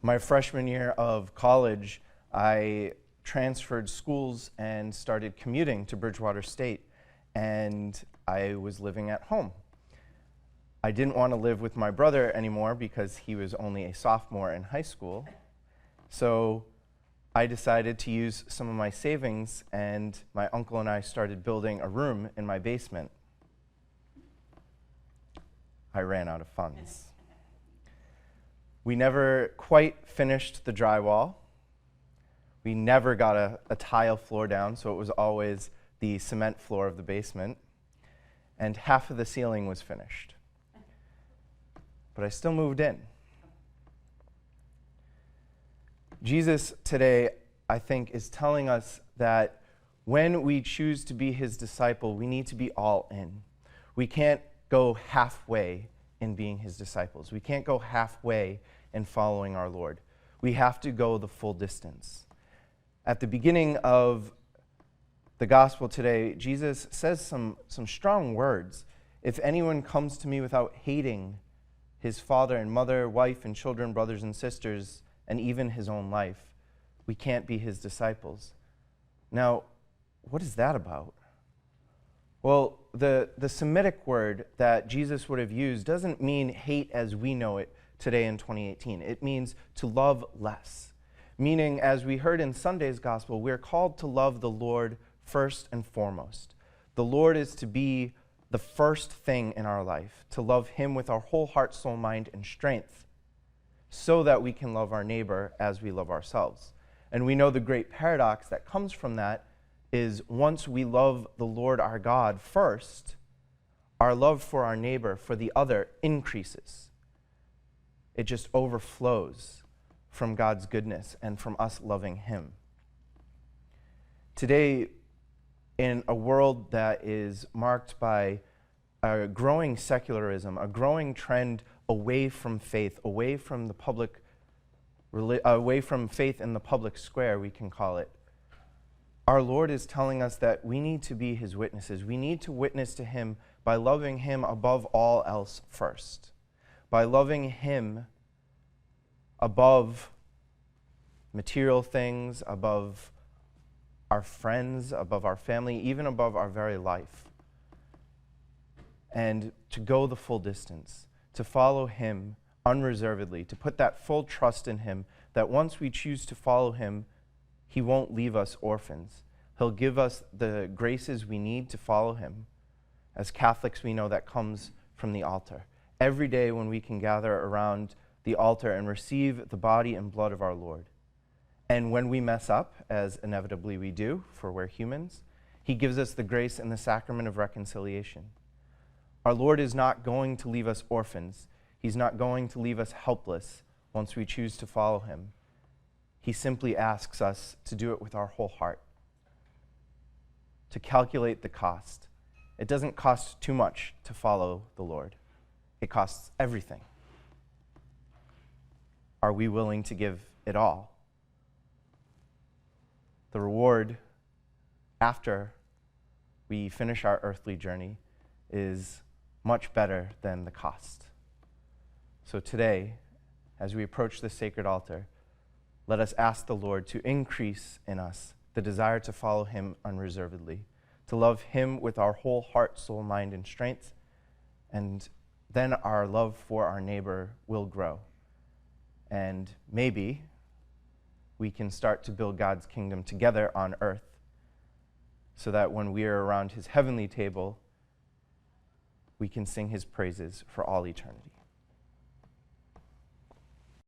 My freshman year of college, I transferred schools and started commuting to Bridgewater State, and I was living at home. I didn't want to live with my brother anymore because he was only a sophomore in high school, so I decided to use some of my savings, and my uncle and I started building a room in my basement. I ran out of funds. We never quite finished the drywall. We never got a tile floor down, so it was always the cement floor of the basement. And half of the ceiling was finished. But I still moved in. Jesus today, I think, is telling us that when we choose to be his disciple, we need to be all in. We can't go halfway in being his disciples. We can't go halfway in following our Lord. We have to go the full distance. At the beginning of the gospel today, Jesus says some strong words. If anyone comes to me without hating his father and mother, wife and children, brothers and sisters, and even his own life, we can't be his disciples. Now, what is that about? Well, the Semitic word that Jesus would have used doesn't mean hate as we know it today in 2018. It means to love less. Meaning, as we heard in Sunday's gospel, we're called to love the Lord first and foremost. The Lord is to be the first thing in our life, to love him with our whole heart, soul, mind, and strength, so that we can love our neighbor as we love ourselves. And we know the great paradox that comes from that is once we love the Lord our God first, our love for our neighbor, for the other, increases. It just overflows from God's goodness and from us loving him. Today, in a world that is marked by a growing secularism, a growing trend away from faith, away from faith in the public square, we can call it, our Lord is telling us that we need to be his witnesses. We need to witness to him by loving him above all else first, by loving him above material things, above our friends, above our family, even above our very life. And to go the full distance, to follow him unreservedly, to put that full trust in him that once we choose to follow him, he won't leave us orphans. He'll give us the graces we need to follow him. As Catholics, we know that comes from the altar. Every day when we can gather around the altar and receive the body and blood of our Lord. And when we mess up, as inevitably we do, for we're humans, he gives us the grace and the sacrament of reconciliation. Our Lord is not going to leave us orphans. He's not going to leave us helpless once we choose to follow him. He simply asks us to do it with our whole heart, to calculate the cost. It doesn't cost too much to follow the Lord. It costs everything. Are we willing to give it all? The reward after we finish our earthly journey is much better than the cost. So today, as we approach the sacred altar, let us ask the Lord to increase in us the desire to follow him unreservedly, to love him with our whole heart, soul, mind, and strength, and then our love for our neighbor will grow. And maybe we can start to build God's kingdom together on earth so that when we are around his heavenly table, we can sing his praises for all eternity.